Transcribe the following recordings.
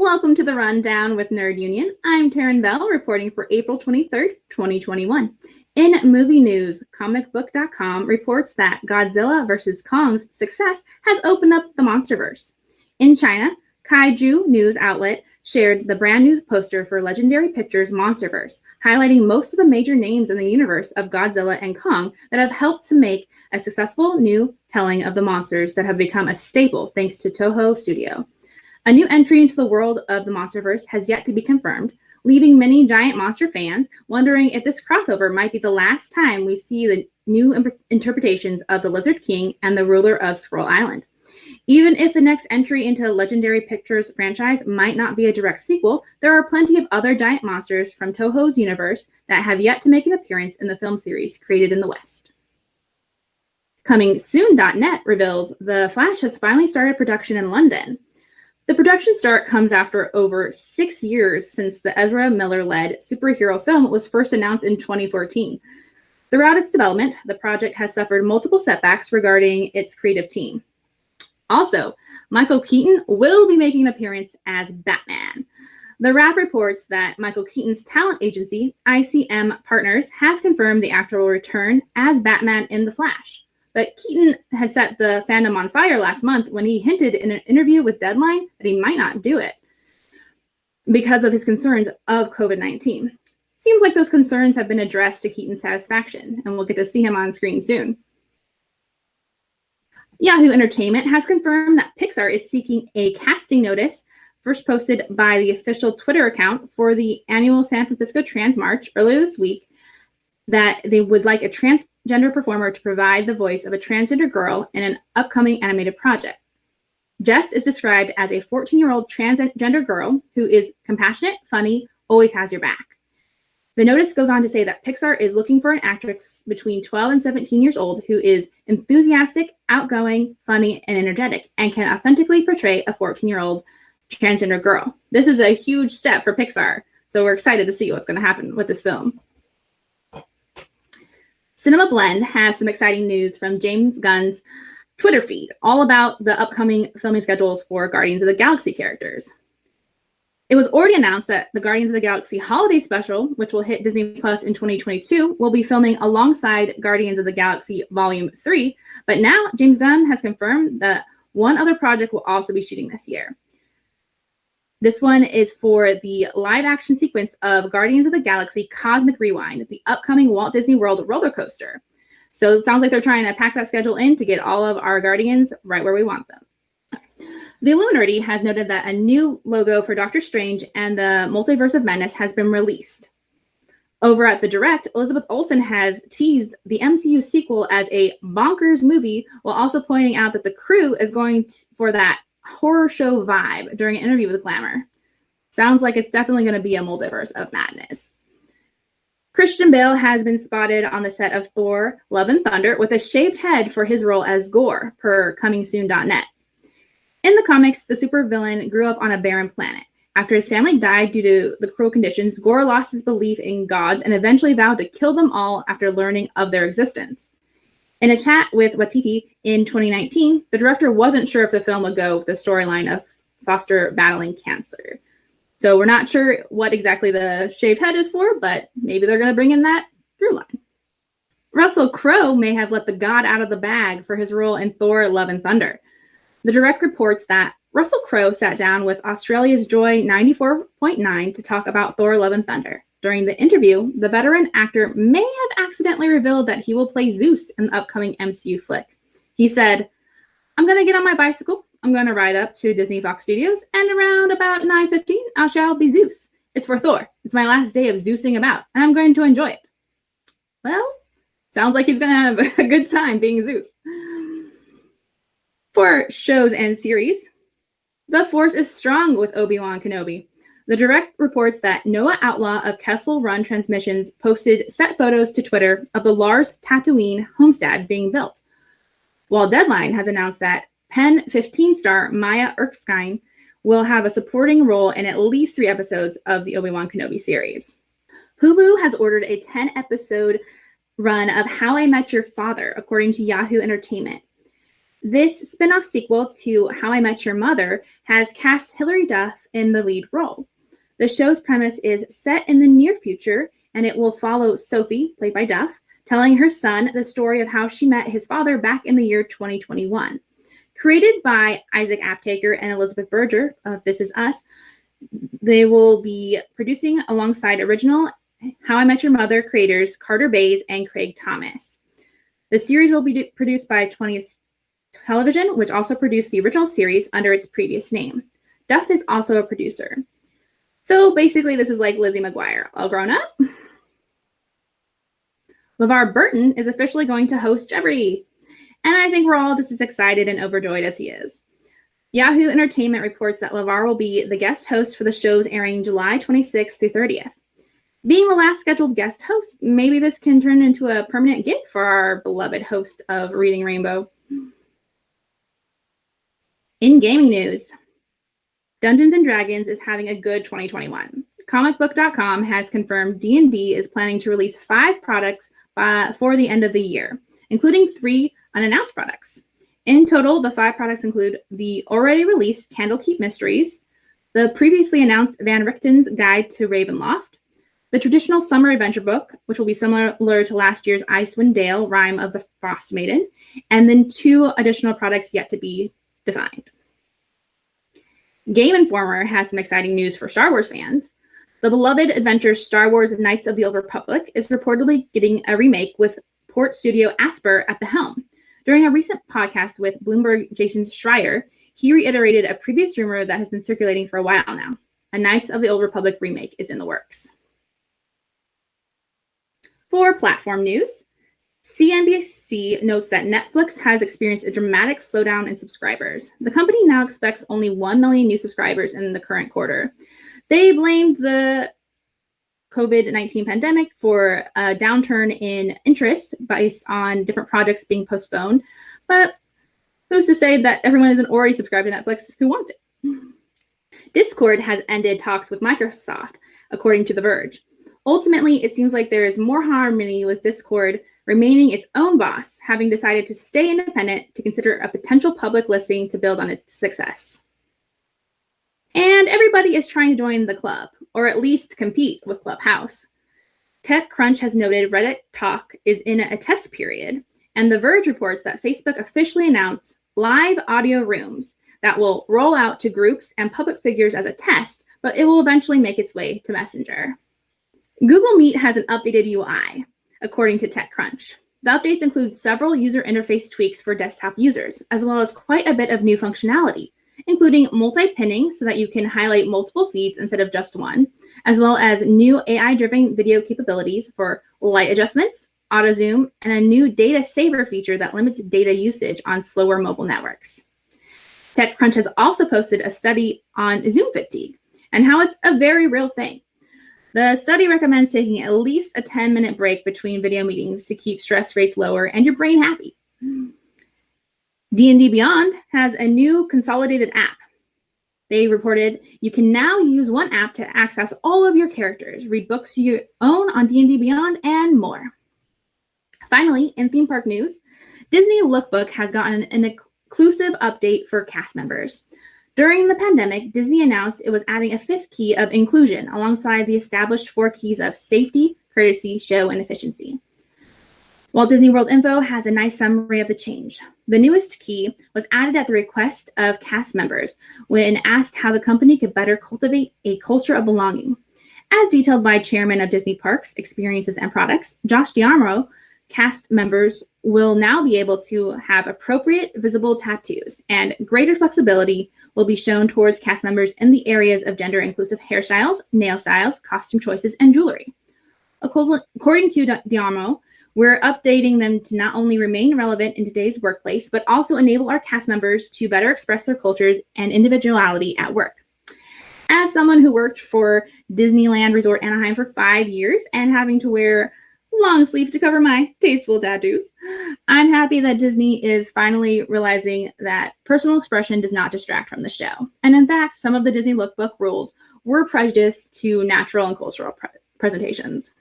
Welcome to the Rundown with Nerd Union. I'm Taryn Belle, reporting for April 23rd, 2021. In movie news, comicbook.com reports that Godzilla vs. Kong's success has opened up the MonsterVerse. In China, Kaiju news outlet shared the brand new poster for Legendary Pictures' MonsterVerse, highlighting most of the major names in the universe of Godzilla and Kong that have helped to make a successful new telling of the monsters that have become a staple thanks to Toho Studio. A new entry into the world of the MonsterVerse has yet to be confirmed, leaving many giant monster fans wondering if this crossover might be the last time we see the new interpretations of the Lizard King and the ruler of Scroll Island. Even if the next entry into Legendary Pictures franchise might not be a direct sequel, there are plenty of other giant monsters from Toho's universe that have yet to make an appearance in the film series created in the West. ComingSoon.net reveals The Flash has finally started production in London. The production start comes after over 6 years since the Ezra Miller-led superhero film was first announced in 2014. Throughout its development, the project has suffered multiple setbacks regarding its creative team. Also, Michael Keaton will be making an appearance as Batman. The Wrap reports that Michael Keaton's talent agency, ICM Partners, has confirmed the actor will return as Batman in The Flash. But Keaton had set the fandom on fire last month when he hinted in an interview with Deadline that he might not do it because of his concerns of COVID-19. Seems like those concerns have been addressed to Keaton's satisfaction, and we'll get to see him on screen soon. Yahoo Entertainment has confirmed that Pixar is seeking a casting notice, first posted by the official Twitter account for the annual San Francisco Trans March earlier this week, that they would like a transgender performer to provide the voice of a transgender girl in an upcoming animated project. Jess is described as a 14-year-old transgender girl who is compassionate, funny, always has your back. The notice goes on to say that Pixar is looking for an actress between 12 and 17 years old who is enthusiastic, outgoing, funny, and energetic, and can authentically portray a 14-year-old transgender girl. This is a huge step for Pixar, so we're excited to see what's going to happen with this film. Cinema Blend has some exciting news from James Gunn's Twitter feed, all about the upcoming filming schedules for Guardians of the Galaxy characters. It was already announced that the Guardians of the Galaxy Holiday Special, which will hit Disney Plus in 2022, will be filming alongside Guardians of the Galaxy Volume 3, but now James Gunn has confirmed that one other project will also be shooting this year. This one is for the live-action sequence of Guardians of the Galaxy Cosmic Rewind, the upcoming Walt Disney World roller coaster. So it sounds like they're trying to pack that schedule in to get all of our Guardians right where we want them. The Illuminati has noted that a new logo for Doctor Strange and the Multiverse of Madness has been released. Over at The Direct, Elizabeth Olsen has teased the MCU sequel as a bonkers movie, while also pointing out that the crew is going for that horror show vibe during an interview with Glamour. Sounds like it's definitely going to be a multiverse of madness. Christian Bale has been spotted on the set of Thor: Love and Thunder with a shaved head for his role as Gore, per ComingSoon.net. In the comics, the supervillain grew up on a barren planet. After his family died due to the cruel conditions, Gore lost his belief in gods and eventually vowed to kill them all after learning of their existence. In a chat with Waititi in 2019, the director wasn't sure if the film would go with the storyline of Foster battling cancer. So we're not sure what exactly the shaved head is for, but maybe they're going to bring in that through line. Russell Crowe may have let the god out of the bag for his role in Thor: Love and Thunder. The Direct reports that Russell Crowe sat down with Australia's Joy 94.9 to talk about Thor: Love and Thunder. During the interview, the veteran actor may have accidentally revealed that he will play Zeus in the upcoming MCU flick. He said, "I'm going to get on my bicycle. I'm going to ride up to Disney Fox Studios, and around about 9:15, I shall be Zeus. It's for Thor. It's my last day of Zeusing about, and I'm going to enjoy it." Well, sounds like he's going to have a good time being Zeus. For shows and series, the Force is strong with Obi-Wan Kenobi. The Direct reports that Noah Outlaw of Kessel Run Transmissions posted set photos to Twitter of the Lars Tatooine homestead being built, while Deadline has announced that Pen 15 star Maya Erskine will have a supporting role in at least 3 episodes of the Obi-Wan Kenobi series. Hulu has ordered a 10-episode run of How I Met Your Father, according to Yahoo Entertainment. This spin-off sequel to How I Met Your Mother has cast Hilary Duff in the lead role. The show's premise is set in the near future, and it will follow Sophie, played by Duff, telling her son the story of how she met his father back in the year 2021. Created by Isaac Aptaker and Elizabeth Berger of This Is Us, they will be producing alongside original How I Met Your Mother creators Carter Bays and Craig Thomas. The series will be produced by 20th Television, which also produced the original series under its previous name. Duff is also a producer. So basically, this is like Lizzie McGuire, all grown up. LeVar Burton is officially going to host Jeopardy! And I think we're all just as excited and overjoyed as he is. Yahoo Entertainment reports that LeVar will be the guest host for the shows airing July 26th through 30th. Being the last scheduled guest host, maybe this can turn into a permanent gig for our beloved host of Reading Rainbow. In gaming news, Dungeons & Dragons is having a good 2021. Comicbook.com has confirmed D&D is planning to release 5 products for the end of the year, including 3 unannounced products. In total, the 5 products include the already released Candlekeep Mysteries, the previously announced Van Richten's Guide to Ravenloft, the traditional summer adventure book, which will be similar to last year's Icewind Dale, Rime of the Frost Maiden, and then 2 additional products yet to be defined. Game Informer has some exciting news for Star Wars fans. The beloved adventure Star Wars Knights of the Old Republic is reportedly getting a remake with Port Studio Asper at the helm. During a recent podcast with Bloomberg Jason Schreier, he reiterated a previous rumor that has been circulating for a while now. A Knights of the Old Republic remake is in the works. For platform news, CNBC notes that Netflix has experienced a dramatic slowdown in subscribers. The company now expects only 1 million new subscribers in the current quarter. They blamed the COVID-19 pandemic for a downturn in interest based on different projects being postponed. But who's to say that everyone isn't already subscribed to Netflix who wants it? Discord has ended talks with Microsoft, according to The Verge. Ultimately, it seems like there is more harmony with Discord remaining its own boss, having decided to stay independent to consider a potential public listing to build on its success. And everybody is trying to join the club, or at least compete with Clubhouse. TechCrunch has noted Reddit Talk is in a test period, and The Verge reports that Facebook officially announced live audio rooms that will roll out to groups and public figures as a test, but it will eventually make its way to Messenger. Google Meet has an updated UI, according to TechCrunch. The updates include several user interface tweaks for desktop users, as well as quite a bit of new functionality, including multi-pinning so that you can highlight multiple feeds instead of just one, as well as new AI-driven video capabilities for light adjustments, auto zoom, and a new data saver feature that limits data usage on slower mobile networks. TechCrunch has also posted a study on Zoom fatigue and how it's a very real thing. The study recommends taking at least a 10-minute break between video meetings to keep stress rates lower and your brain happy. D&D Beyond has a new consolidated app. They reported you can now use one app to access all of your characters, read books you own on D&D Beyond, and more. Finally, in theme park news, Disney Lookbook has gotten an inclusive update for cast members. During the pandemic, Disney announced it was adding a 5th key of inclusion alongside the established 4 keys of safety, courtesy, show, and efficiency. Walt Disney World Info has a nice summary of the change. The newest key was added at the request of cast members when asked how the company could better cultivate a culture of belonging. As detailed by Chairman of Disney Parks, Experiences and Products, Josh D'Amaro, cast members will now be able to have appropriate visible tattoos, and greater flexibility will be shown towards cast members in the areas of gender-inclusive hairstyles, nail styles, costume choices, and jewelry. According to D'Amaro, we're updating them to not only remain relevant in today's workplace, but also enable our cast members to better express their cultures and individuality at work. As someone who worked for Disneyland Resort Anaheim for 5 years and having to wear long sleeves to cover my tasteful tattoos, I'm happy that Disney is finally realizing that personal expression does not distract from the show. And in fact, some of the Disney Lookbook rules were prejudiced to natural and cultural presentations.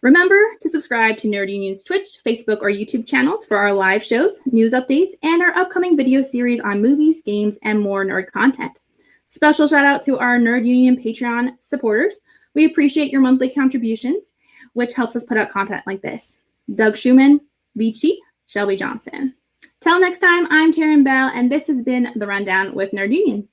Remember to subscribe to Nerd Union's Twitch, Facebook, or YouTube channels for our live shows, news updates, and our upcoming video series on movies, games, and more nerd content. Special shout out to our Nerd Union Patreon supporters. We appreciate your monthly contributions, which helps us put out content like this. Doug Schumann, Vici, Shelby Johnson. Till next time, I'm Taryn Belle, and this has been The Rundown with Nerd Union.